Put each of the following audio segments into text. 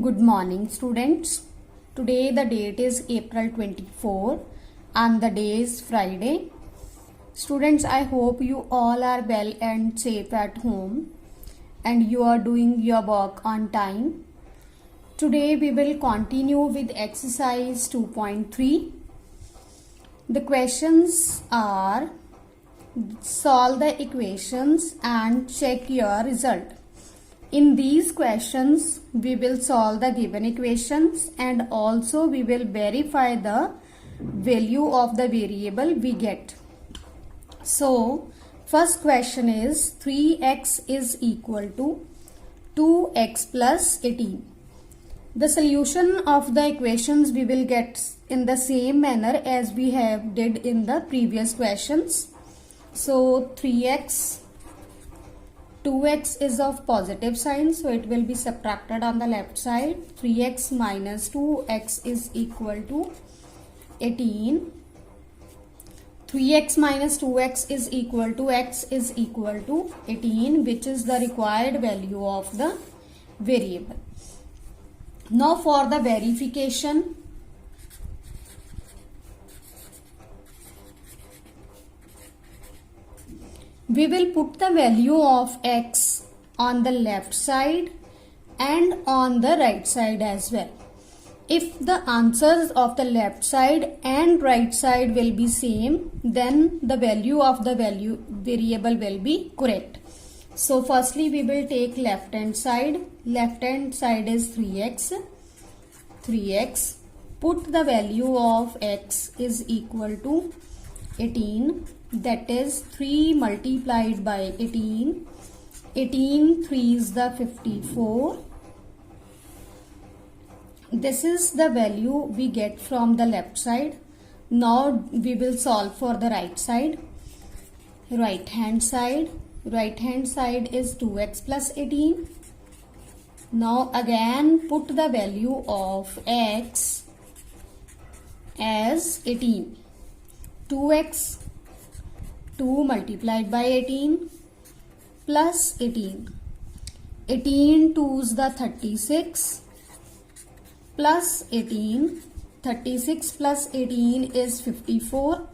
Good morning, students. Today the date is April 24 and the day is Friday. Students, I hope you all are well and safe at home and you are doing your work on time. Today we will continue with exercise 2.3. The questions are: solve the equations and check your result. In these questions, we will solve the given equations and also we will verify the value of the variable we get. So, first question is 3x is equal to 2x plus 18. The solution of the equations we will get in the same manner as we have did in the previous questions. So, 2x is of positive sign, so it will be subtracted on the left side. 3x minus 2x is equal to 18. 3x minus 2x is equal to x is equal to 18, which is the required value of the variable. Now for the verification, we will put the value of x on the left side and on the right side as well. If the answers of the left side and right side will be same, then the value of the variable will be correct. So firstly we will take left hand side. Left hand side is 3x. Put the value of x is equal to 18. That is 3 multiplied by 18. 18 3 is the 54. This is the value we get from the left side. Now we will solve for the right side. Right hand side is 2x plus 18. Now again put the value of x as 18. 2x 2 multiplied by 18 plus 18. 18 2 is the 36 plus 18. 36 plus 18 is 54.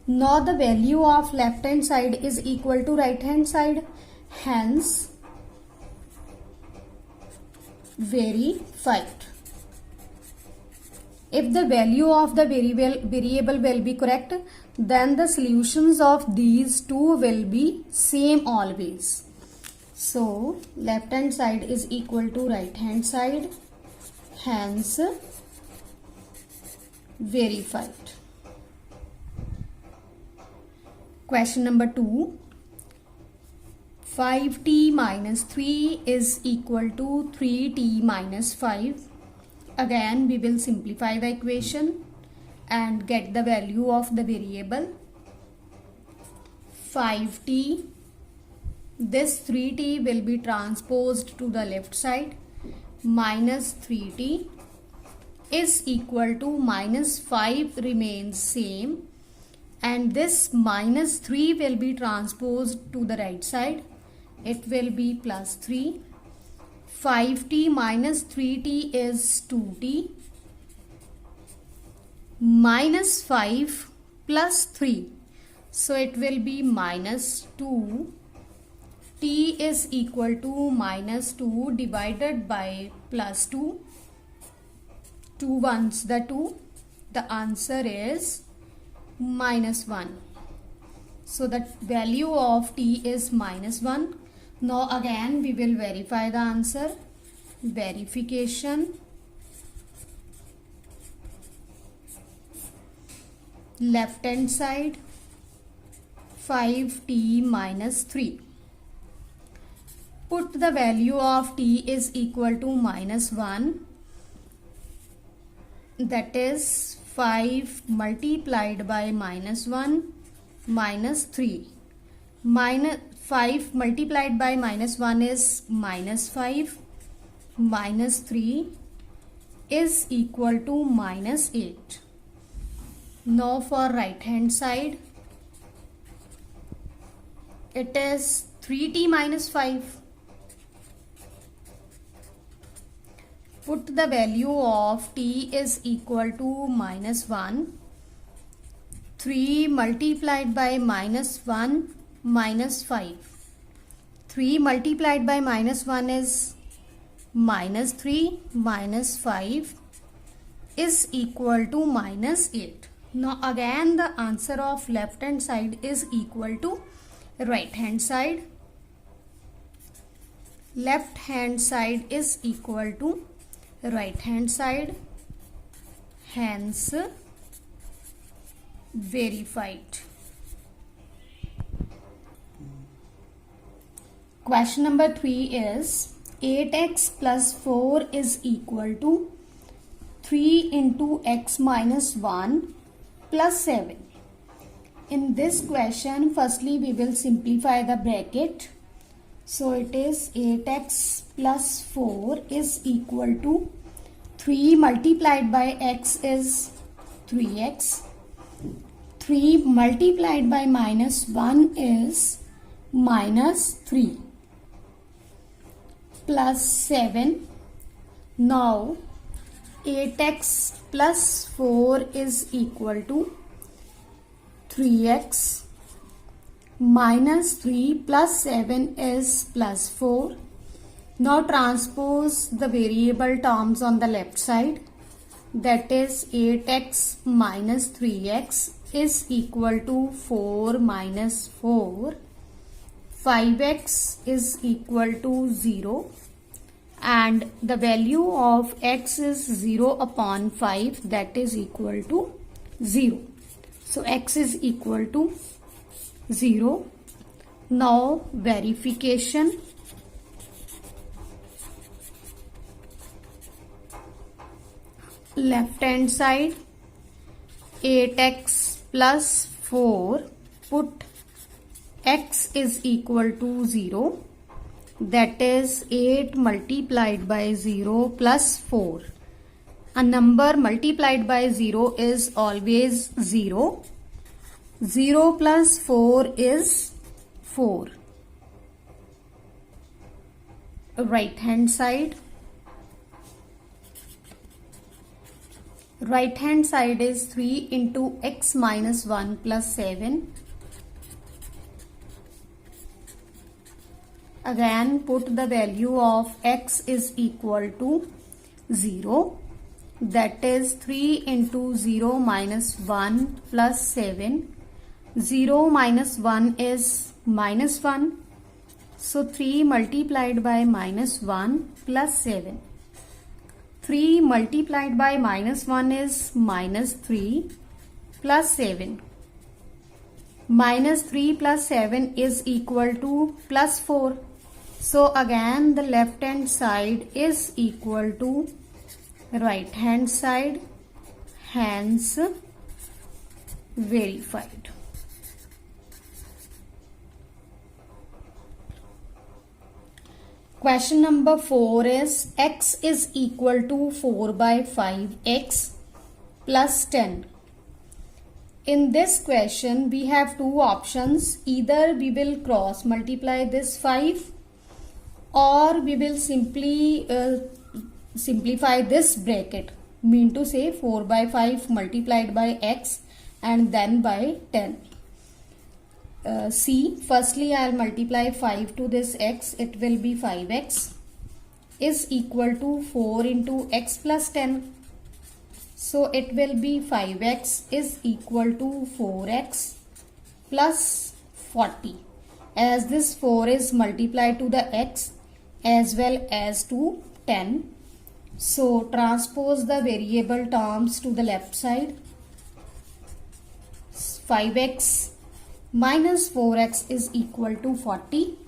Now the value of left hand side is equal to right hand side. Hence, verified. If the value of the variable will be correct, then the solutions of these two will be same always. So, left hand side is equal to right hand side. Hence, verified. Question number 2. 5t minus 3 is equal to 3t minus 5. Again, we will simplify the equation and get the value of the variable. 5t, this 3t will be transposed to the left side. Minus 3t is equal to minus 5 remains same, and this minus 3 will be transposed to the right side. It will be plus 3. 5t minus 3t is 2t. Minus 5 plus 3. So it will be minus 2. T is equal to minus 2 divided by plus 2. 2 ones the 2. The answer is minus 1. So the value of t is minus 1. Now again we will verify the answer. Verification. Left hand side 5t minus 3. Put the value of t is equal to minus 1. That is 5 multiplied by minus 1 minus 3. Minus 5 multiplied by minus 1 is minus 5. Minus 3 is equal to minus 8. Now for right hand side, it is 3t minus 5. put the value of t is equal to minus 1. 3 multiplied by minus 1 minus 5. 3 multiplied by minus 1 is minus 3 minus 5 is equal to minus 8. Now again the answer of left hand side is equal to right hand side. Left hand side is equal to right hand side, hence verified. Question number 3 is 8x plus 4 is equal to 3 into x minus 1 plus 7. In this question, firstly we will simplify the bracket. So it is 8x plus 4 is equal to 3 multiplied by x is 3x. 3 multiplied by minus 1 is minus 3 plus 7. Now 8x plus 4 is equal to 3x minus 3 plus 7 is plus 4. Now transpose the variable terms on the left side. That is 8x minus 3x is equal to 4 minus 4. 5x is equal to 0. And the value of x is 0 upon 5, that is equal to 0. So x is equal to 0. Now verification. Left hand side 8x plus 4, put x is equal to 0. That is 8 multiplied by 0 plus 4. A number multiplied by 0 is always 0. 0 plus 4 is 4. Right hand side. Right hand side is 3 into x minus 1 plus 7. Again put the value of x is equal to 0. That is 3 into 0 minus 1 plus 7. 0 minus 1 is minus 1. So 3 multiplied by minus 1 plus 7. 3 multiplied by minus 1 is minus 3 plus 7. Minus 3 plus 7 is equal to plus 4. So again the left hand side is equal to right hand side, hence verified. Question number 4 is x is equal to 4 by 5x plus 10. In this question we have two options. Either we will cross multiply this 5 or we will simply simplify this bracket. Mean to say 4 by 5 multiplied by x and then by 10. See, firstly I will multiply 5 to this x, it will be 5x is equal to 4 into x plus 10. So it will be 5x is equal to 4x plus 40. As this 4 is multiplied to the x as well as to 10. So transpose the variable terms to the left side. 5x minus 4x is equal to 40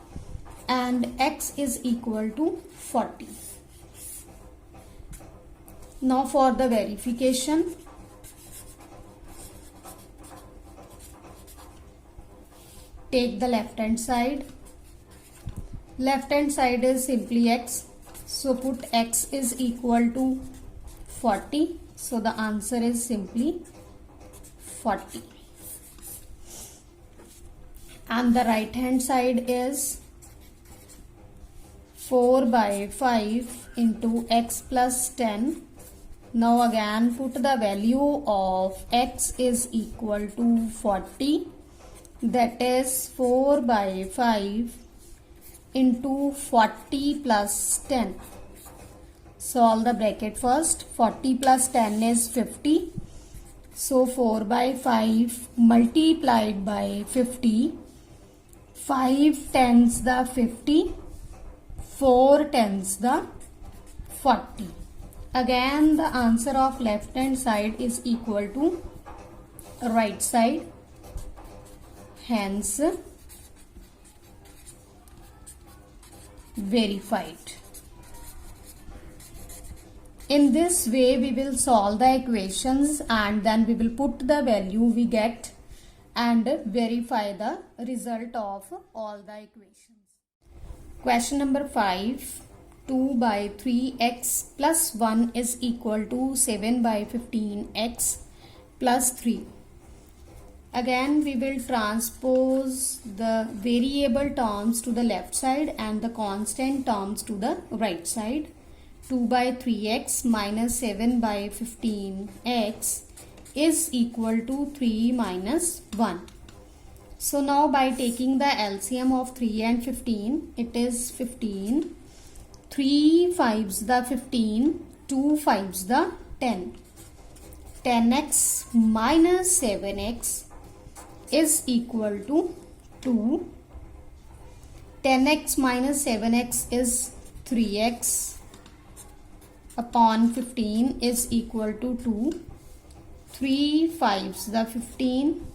and x is equal to 40. Now for the verification. Take the left hand side. Left hand side is simply x. So put x is equal to 40. So the answer is simply 40. And the right hand side is 4 by 5 into x plus 10. Now again put the value of x is equal to 40. That is 4 by 5 into 40 plus 10. Solve the bracket first. 40 plus 10 is 50. So 4 by 5 multiplied by 50. 5 tens the 50. 4 tens the 40. Again the answer of left hand side is equal to right side. Hence verified. In this way we will solve the equations and then we will put the value we get and verify the result of all the equations. Question number 5. 2 by 3x plus 1 is equal to 7 by 15x plus 3. Again we will transpose the variable terms to the left side and the constant terms to the right side. 2 by 3x minus 7 by 15x is equal to 3 minus 1. So now by taking the LCM of 3 and 15, it is 15. 3 5s the 15, 2 5s the 10. 10x minus 7x is equal to 2. 10x minus 7x is 3x upon 15 is equal to 2. 3 5s the 15.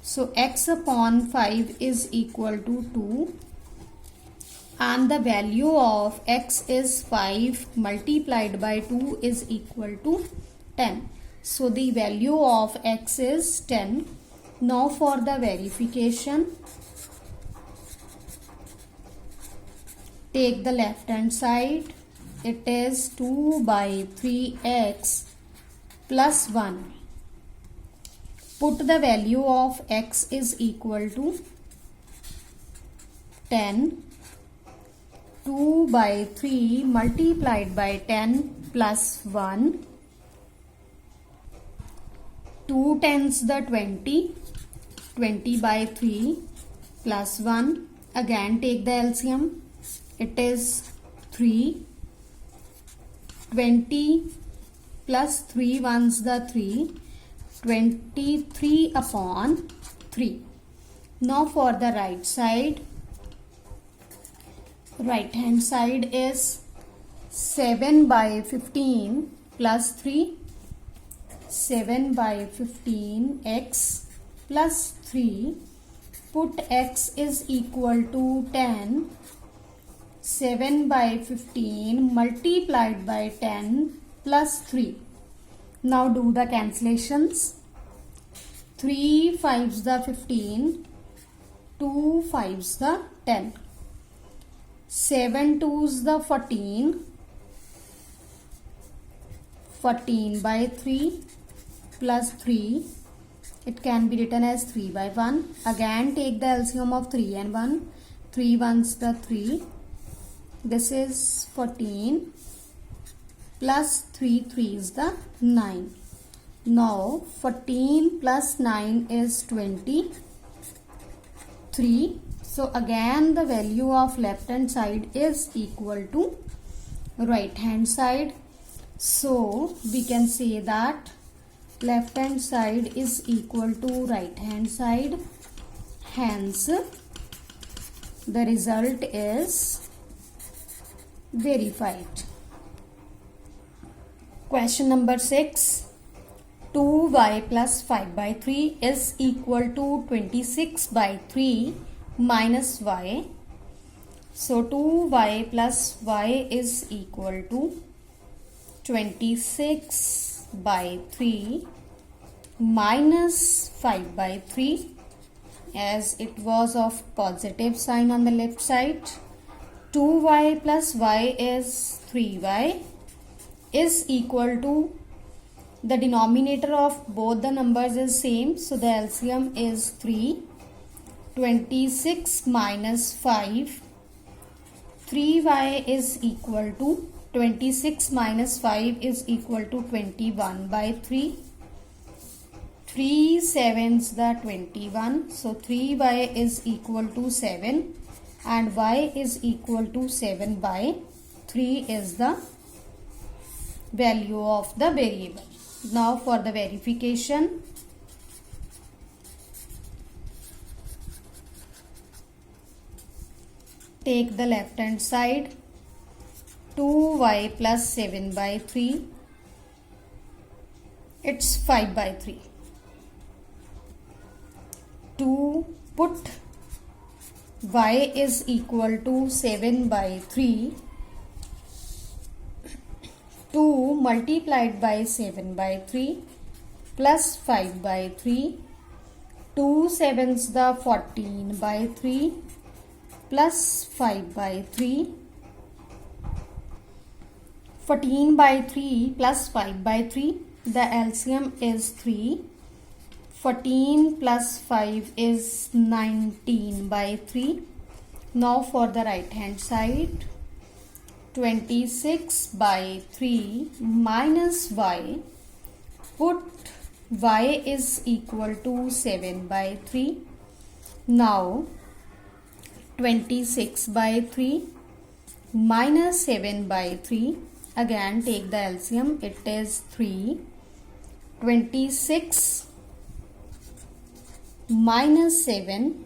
So x upon 5 is equal to 2. And the value of x is 5 multiplied by 2 is equal to 10. So the value of x is 10. Now for the verification, take the left hand side. It is 2 by 3x plus 1. Put the value of x is equal to 10. 2 by 3 multiplied by 10 plus 1. 2 tens the 20. 20 by 3 plus 1. Again take the LCM. It is 3. 20 plus 3 ones the 3. 23 upon 3. Now for the right side. Right hand side is 7 by 15 plus 3. 7 by 15 x plus 3. Put x is equal to 10. 7 by 15 multiplied by 10 plus 3. Now do the cancellations. 3 5s the 15. 2 5s the 10. 7 2s the 14. 14 by 3 plus 3. It can be written as 3 by 1. Again take the LCM of 3 and 1. 3 ones the 3. This is 14 plus 3 3s the 9. Now 14 plus 9 is 23. So again the value of left hand side is equal to right hand side. So we can say that left hand side is equal to right hand side. Hence the result is verified. Question number 6. 2y plus 5 by 3 is equal to 26 by 3 minus y. So 2y plus y is equal to 26 by 3 minus 5 by 3, as it was of positive sign on the left side. 2y plus y is 3y is equal to, the denominator of both the numbers is same, so the LCM is 3. 26 minus 5. 3y is equal to 26 minus 5 is equal to 21 by 3. 3 sevens the 21, so 3y is equal to 7 and y is equal to 7 by 3 is the value of the variable. Now for the verification, take the left hand side, 2y plus 7 by 3, it's 5 by 3. To put y is equal to 7 by 3, 2 multiplied by 7 by 3 plus 5 by 3, 2 sevens the 14 by 3 plus 5 by 3, 14 by 3 plus 5 by 3, the LCM is 3. 14 plus 5 is 19 by 3. Now for the right hand side, 26 by 3 minus y, put y is equal to 7 by 3. Now 26 by 3 minus 7 by 3, again take the LCM, it is 3. 26 minus 7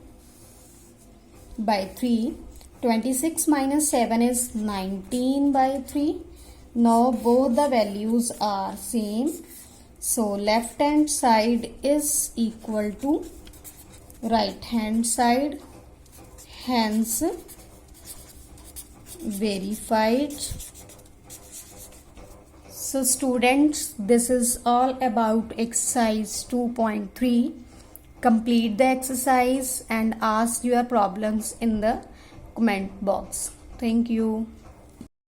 by 3, 26 minus 7 is 19 by 3. Now both the values are same, so left hand side is equal to right hand side, hence verified. So students, this is all about exercise 2.3. Complete the exercise and ask your problems in the comment box. Thank you.